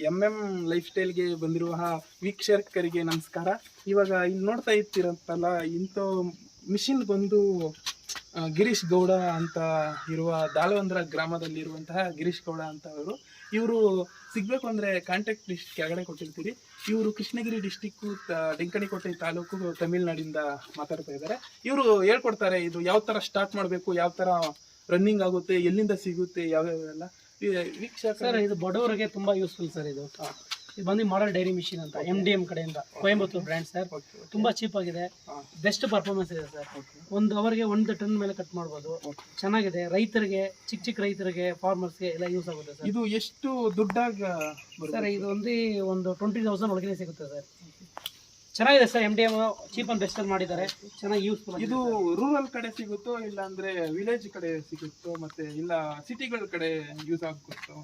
MM life ಸ್ಟೈಲ್ಗೆ ಬಂದಿರುವ ವೀಕ್ಷಕರಿಗೆ ನಮಸ್ಕಾರ. ಇವಾಗ ಇಲ್ಲಿ ನೋಡ್ತಾ ಇರ್ತೀರಂತಲ್ಲ, ಇಂಥ ಮಿಷಿನ್ ಬಂದು ಗಿರೀಶ್ ಗೌಡ ಅಂತ ಇರುವ ದಾಳವಂದ್ರ ಗ್ರಾಮದಲ್ಲಿರುವಂತಹ ಗಿರೀಶ್ ಗೌಡ ಅಂತ ಇವರು ಸಿಗಬೇಕು ಅಂದರೆ ಕಾಂಟ್ಯಾಕ್ಟ್ ಲಿಸ್ಟ್ ಕೆಳಗಡೆ ಕೊಟ್ಟಿರ್ತೀರಿ. ಇವರು ಕೃಷ್ಣಗಿರಿ ಡಿಸ್ಟಿಕ್ಕು ಡೆಂಕಣಿಕೋಟೆ ತಾಲೂಕು ತಮಿಳ್ನಾಡಿಂದ ಮಾತಾಡ್ತಾ ಇದ್ದಾರೆ. ಇವರು ಹೇಳ್ಕೊಡ್ತಾರೆ ಇದು ಯಾವ ಥರ ಸ್ಟಾರ್ಟ್ ಮಾಡಬೇಕು, ಯಾವ ಥರ ರನ್ನಿಂಗ್ ಆಗುತ್ತೆ, ಎಲ್ಲಿಂದ ಸಿಗುತ್ತೆ, ಯಾವ್ಯಾವೆಲ್ಲ. ಸರ್ ಇದು ಬಡವರಿಗೆ ತುಂಬಾ ಯೂಸ್ಫುಲ್ ಸರ್. ಇದು ಬಂದು ಮಾಡಲ್ ಡೈರಿ ಮಿಷಿನ್ ಅಂತ MDM ಕಡೆಯಿಂದ ಕೊಯಂಬತ್ತೂರು ಬ್ರ್ಯಾಂಡ್ ಸರ್. ತುಂಬಾ ಚೀಪ್ ಆಗಿದೆ, ಬೆಸ್ಟ್ ಪರ್ಫಾರ್ಮೆನ್ಸ್ ಇದೆ ಸರ್. 1 ಅವರ್ಗೆ 1 ಟನ್ ಮೇಲೆ ಕಟ್ ಮಾಡ್ಬೋದು. ಚೆನ್ನಾಗಿದೆ, ರೈತರಿಗೆ ಚಿಕ್ಕ ರೈತರಿಗೆ ಫಾರ್ಮರ್ಸ್ಗೆ ಎಲ್ಲ ಯೂಸ್ ಆಗುತ್ತೆ ಸರ್. ಇದು ಎಷ್ಟು ದುಡ್ಡಾಗ ಸರ್ ಇದು ಒಂದು 20,000 ಒಳಗಡೆ ಸಿಗುತ್ತೆ ಸರ್. ಚೆನ್ನಾಗಿದೆ sir. MDM cheap and best ಅಲ್ಲಿ ಮಾಡಿದ್ದಾರೆ, ಚೆನ್ನಾಗಿ ಯೂಸ್ಫುಲ್. ಇದು ರೂರಲ್ ಕಡೆ ಸಿಗುತ್ತೋ ಇಲ್ಲ ಅಂದ್ರೆ ವಿಲೇಜ್ ಕಡೆ ಸಿಗುತ್ತೋ, ಮತ್ತೆ ಇಲ್ಲ ಸಿಟಿಗಳ ಕಡೆ ಯೂಸ್ ಆಗುತ್ತೋ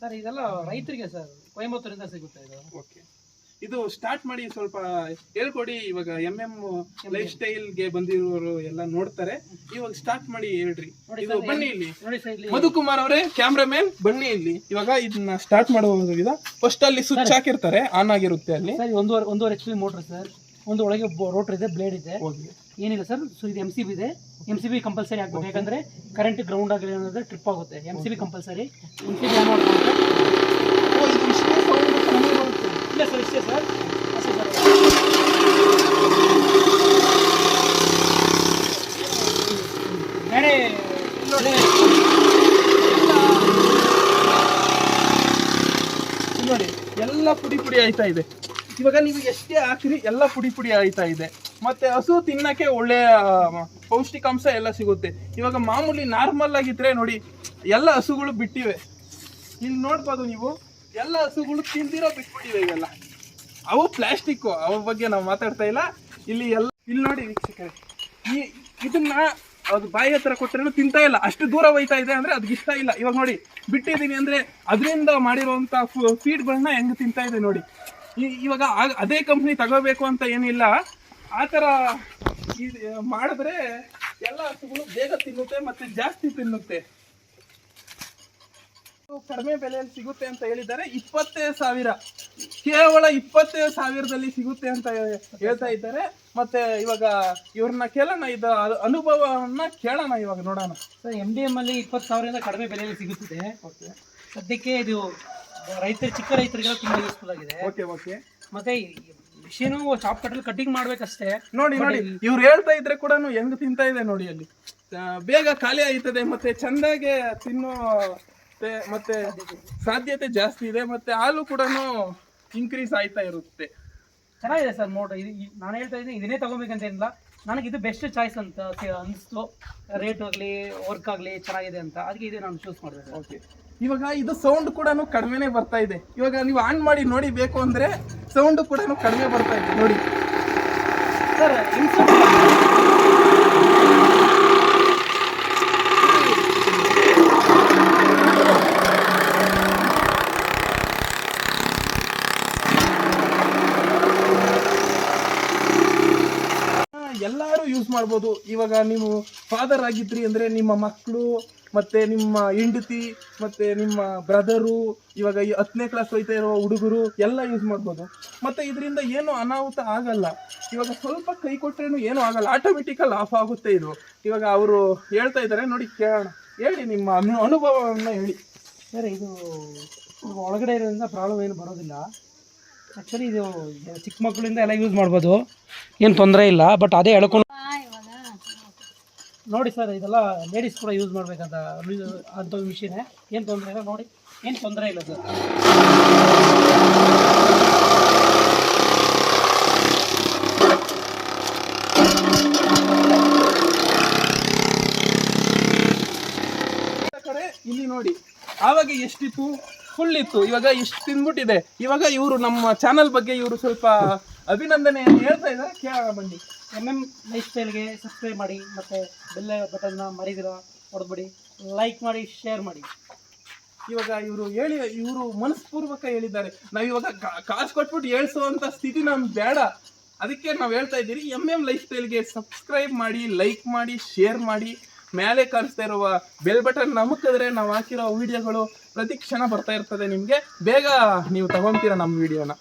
ಸರ್? ಇದೆಲ್ಲ ರೈತರಿಗೆ ಸರ್, ಕೊಯಂಬತ್ತೂರಿಂದ ಸಿಗುತ್ತೆ ಇದು. ಓಕೆ, ಇದು ಸ್ಟಾರ್ಟ್ ಮಾಡಿ ಸ್ವಲ್ಪ ಹೇಳ್ಕೊಡಿ. ಇವಾಗ MM ಲೈಫ್ ಸ್ಟೈಲ್ಗೆ ಬಂದಿರೋರು ಎಲ್ಲ ನೋಡ್ತಾರೆ, ಇವಾಗ ಸ್ಟಾರ್ಟ್ ಮಾಡಿ ಹೇಳ್ರಿ. ಇದು ಬನ್ನಿ ಇಲ್ಲಿ ನೋಡಿ ಸರ್, ಇಲ್ಲಿ ಮಧುಕುಮಾರ್ ಅವರೇ ಕ್ಯಾಮ್ರಾಮನ್ ಬನ್ನಿ ಇಲ್ಲಿ. ಇವಾಗ ಇದನ್ನ ಸ್ಟಾರ್ಟ್ ಮಾಡುವ ಫಸ್ಟ್ ಅಲ್ಲಿ ಸ್ವಿಚ್ ಹಾಕಿರ್ತಾರೆ, ಆನ್ ಆಗಿರುತ್ತೆ ಅಲ್ಲಿ. Sir 1.5 HP motor sir. ಒಂದು ಒಳಗೆ ರೋಟರ್ ಇದೆ, ಬ್ಲೇಡ್ ಇದೆ, ಏನಿಲ್ಲ ಸರ್. ಸೊ ಇದು MCB ಇದೆ. MCB ಕಂಪಲ್ಸರಿ ಆಗ್ಬೇಕು, ಯಾಕಂದ್ರೆ ಕರೆಂಟ್ ಗ್ರೌಂಡ್ ಆಗಲಿ ಅನ್ನೋದ್ರೆ ಟ್ರಿಪ್ ಆಗುತ್ತೆ. MCB compulsory. MCB ಆನ್ ಮಾಡ್ಕೊಂಡು ಇಲ್ಲ ಸರ್, ಇಷ್ಟೇ ಸರ್. ಅಷ್ಟೇ ಸರ್. ನೋಡಿ ಎಲ್ಲ ಪುಡಿ ಆಯ್ತಾ ಇದೆ. ಇವಾಗ ನೀವು ಎಷ್ಟೇ ಹಾಕಿರಿ ಎಲ್ಲ ಪುಡಿ ಆಯ್ತಾ ಇದೆ. ಮತ್ತೆ ಹಸು ತಿನ್ನಕ್ಕೆ ಒಳ್ಳೆಯ ಪೌಷ್ಟಿಕಾಂಶ ಎಲ್ಲ ಸಿಗುತ್ತೆ. ಇವಾಗ ಮಾಮೂಲಿ ನಾರ್ಮಲ್ ಆಗಿದ್ರೆ ನೋಡಿ, ಎಲ್ಲ ಹಸುಗಳು ಬಿಟ್ಟಿವೆ. ಇಲ್ಲಿ ನೋಡ್ಬೋದು ನೀವು, ಎಲ್ಲ ಹಸುಗಳು ತಿಂದಿರೋ ಬಿಟ್ಬಿಟ್ಟಿವೆ. ಇವೆಲ್ಲ ಅವು ಪ್ಲಾಸ್ಟಿಕ್, ಅವ ಬಗ್ಗೆ ನಾವು ಮಾತಾಡ್ತಾ ಇಲ್ಲ. ಇಲ್ಲಿ ನೋಡಿ ವೀಕ್ಷಕರೇ, ಇದನ್ನ ಅದು ಬಾಯಿ ಹತ್ರ ಕೊಟ್ಟರೆ ತಿಂತಾ ಇಲ್ಲ, ಅಷ್ಟು ದೂರ ಒಯ್ತಾ ಇದೆ ಅಂದ್ರೆ ಅದಕ್ಕೆ ಇಷ್ಟ ಇಲ್ಲ. ಇವಾಗ ನೋಡಿ ಬಿಟ್ಟಿದ್ದೀನಿ ಅಂದ್ರೆ ಅದರಿಂದ ಮಾಡಿರುವಂತ ಫೀಡ್ಗಳನ್ನ ಹೆಂಗ್ ತಿಂತಾ ಇದೆ ನೋಡಿ. ಇವಾಗ ಅದೇ ಕಂಪ್ನಿ ತಗೋಬೇಕು ಅಂತ ಏನಿಲ್ಲ, ಆ ಥರ ಮಾಡಿದ್ರೆ ಎಲ್ಲ ಹಸುಗಳು ಬೇಗ ತಿನ್ನುತ್ತೆ ಮತ್ತೆ ಜಾಸ್ತಿ ತಿನ್ನುತ್ತೆ. ಕಡಿಮೆ ಬೆಲೆಯಲ್ಲಿ ಸಿಗುತ್ತೆ ಅಂತ ಹೇಳಿದ್ದಾರೆ. 25,000, ಕೇವಲ 25,000ದಲ್ಲಿ ಸಿಗುತ್ತೆ ಅಂತ ಹೇಳ್ತಾ ಇದ್ದಾರೆ. ಮತ್ತೆ ಇವಾಗ ಇವ್ರನ್ನ ಕೇಳೋಣ, ಇದು ಅನುಭವವನ್ನ ಕೇಳೋಣ, ಇವಾಗ ನೋಡೋಣ. ಸರ್ MDM ಅಲ್ಲಿ 20,000ರಿಂದ ಕಡಿಮೆ ಬೆಲೆಯಲ್ಲಿ ಸಿಗುತ್ತಿದೆ. ಸದ್ಯಕ್ಕೆ ಇದು ಚಿಕ್ಕ ರೈತರಿಗೆಲ್ಲ ತುಂಬಾ ಯೂಸ್ಫುಲ್ ಆಗಿದೆ. ಓಕೆ. ಮತ್ತೆ ಮಿಷಿನು ಚಾಪ್ ಕಟ್ಟಲ್ಲಿ ಕಟಿಂಗ್ ಮಾಡ್ಬೇಕಷ್ಟೇ. ನೋಡಿ ಇವ್ರು ಹೇಳ್ತಾ ಇದ್ರೆ ಕೂಡ ಹೆಂಗ್ ತಿಂತಾ ಇದೆ ನೋಡಿ. ಅಲ್ಲಿ ಬೇಗ ಖಾಲಿ ಆಯ್ತದೆ, ಮತ್ತೆ ಚಂದಾಗೆ ತಿನ್ನೋ ಮತ್ತೆ ಸಾಧ್ಯತೆ ಜಾಸ್ತಿ ಇದೆ, ಮತ್ತೆ ಹಾಲು ಕೂಡ ಇನ್ಕ್ರೀಸ್ ಆಯ್ತಾ ಇರುತ್ತೆ. ಚೆನ್ನಾಗಿದೆ ಸರ್ ಮೋಟರ್. ನಾನು ಹೇಳ್ತಾ ಇದ್ದೀನಿ ಇದನ್ನೇ ತಗೋಬೇಕಂತ ಏನಿಲ್ಲ, ನನಗೆ ಇದು ಬೆಸ್ಟ್ ಚಾಯ್ಸ್ ಅಂತ ಅನಿಸ್ತು. ರೇಟ್ ಆಗಲಿ ವರ್ಕ್ ಆಗಲಿ ಚೆನ್ನಾಗಿದೆ ಅಂತ, ಅದಕ್ಕೆ ಇದು ನಾನು ಚೂಸ್ ಮಾಡಿದೆ. ಓಕೆ, ಇವಾಗ ಇದು ಸೌಂಡ್ ಕೂಡ ಕಡಿಮೆನೇ ಬರ್ತಾ ಇದೆ. ಇವಾಗ ನೀವು ಆನ್ ಮಾಡಿ ನೋಡಿ, ಬೇಕು ಅಂದ್ರೆ ಸೌಂಡ್ ಕೂಡ ಕಡಿಮೆ ಬರ್ತಾ ಇದೆ ನೋಡಿ ಸರ್. ಎಲ್ಲರೂ ಯೂಸ್ ಮಾಡ್ಬೋದು. ಇವಾಗ ನೀವು ಫಾದರ್ ಆಗಿದ್ರಿ ಅಂದ್ರೆ ನಿಮ್ಮ ಮಕ್ಕಳು ಮತ್ತೆ ನಿಮ್ಮ ಹೆಂಡತಿ ಮತ್ತೆ ನಿಮ್ಮ ಬ್ರದರು, ಇವಾಗ 10ನೇ ಕ್ಲಾಸ್ ಹೋಯ್ತಾ ಇರೋ ಹುಡುಗರು ಎಲ್ಲ ಯೂಸ್ ಮಾಡ್ಬೋದು. ಮತ್ತೆ ಇದರಿಂದ ಏನು ಅನಾಹುತ ಆಗಲ್ಲ. ಇವಾಗ ಸ್ವಲ್ಪ ಕೈ ಕೊಟ್ರೇನು ಏನೂ ಆಗಲ್ಲ, ಆಟೋಮೆಟಿಕಲ್ ಆಫ್ ಆಗುತ್ತೆ ಇದು. ಇವಾಗ ಅವರು ಹೇಳ್ತಾ ಇದ್ದಾರೆ ನೋಡಿ, ಕೇಳೋಣ. ಹೇಳಿ ನಿಮ್ಮ ಅನುಭವವನ್ನು ಹೇಳಿ. ಸರ್ ಇದು ಒಳಗಡೆ ಇರೋದ್ರಿಂದ ಪ್ರಾಬ್ಲಮ್ ಏನು ಬರೋದಿಲ್ಲ. ಆ್ಯಕ್ಚುಲಿ ಇದು ಚಿಕ್ಕ ಮಕ್ಕಳಿಂದ ಎಲ್ಲ ಯೂಸ್ ಮಾಡ್ಬೋದು, ಏನು ತೊಂದರೆ ಇಲ್ಲ. ಬಟ್ ಅದೇ ಹೇಳ್ಕೊಂಡು ನೋಡಿ ಸರ್, ಇದೆಲ್ಲ ಲೇಡೀಸ್ ಕೂಡ ಯೂಸ್ ಮಾಡಬೇಕಂತ ಅಂಥ ಮಿಷಿನ್. ಏನು ತೊಂದರೆ ಇಲ್ಲ ನೋಡಿ, ಏನು ತೊಂದರೆ ಇಲ್ಲ ಸರ್. ಇಲ್ಲಿ ನೋಡಿ, ಆವಾಗ ಎಷ್ಟಿತ್ತು, ಫುಲ್ ಇತ್ತು, ಇವಾಗ ಎಷ್ಟು ತಿಂದ್ಬಿಟ್ಟಿದೆ. ಇವಾಗ ಇವರು ನಮ್ಮ ಚಾನಲ್ ಬಗ್ಗೆ ಇವರು ಸ್ವಲ್ಪ ಅಭಿನಂದನೆ ಹೇಳ್ತಾ ಇದ್ದಾರೆ, ಕೇಳೋಣ ಬನ್ನಿ. MM ಲೈಫ್ ಸ್ಟೈಲ್ಗೆ ಸಬ್ಸ್ಕ್ರೈಬ್ ಮಾಡಿ, ಮತ್ತು ಬೆಲ್ ಬಟನ್ನ ಮರಿದಿರ ಹೊಡೆದ್ಬಿಡಿ, ಲೈಕ್ ಮಾಡಿ, ಶೇರ್ ಮಾಡಿ. ಇವಾಗ ಇವರು ಮನಸ್ಪೂರ್ವಕ ಹೇಳಿದ್ದಾರೆ. ನಾವಿವಾಗ ಕಾಸು ಕೊಟ್ಬಿಟ್ಟು ಹೇಳ್ಸೋವಂಥ ಸ್ಥಿತಿ ನಮ್ಗೆ ಬೇಡ. ಅದಕ್ಕೆ ನಾವು ಹೇಳ್ತಾ ಇದ್ದೀರಿ, MM ಲೈಫ್ ಸ್ಟೈಲ್ಗೆ ಸಬ್ಸ್ಕ್ರೈಬ್ ಮಾಡಿ, ಲೈಕ್ ಮಾಡಿ, ಶೇರ್ ಮಾಡಿ. ಮೇಲೆ ಕಾಣಿಸ್ತಾ ಇರುವ ಬೆಲ್ ಬಟನ್ ನಮಕ್ಕಿದ್ರೆ ನಾವು ಹಾಕಿರೋ ವಿಡಿಯೋಗಳು ಪ್ರತಿ ಕ್ಷಣ ಬರ್ತಾ ಇರ್ತದೆ ನಿಮಗೆ. ಬೇಗ ನೀವು ತಗೊಂತೀರಾ ನಮ್ಮ ವಿಡಿಯೋನ.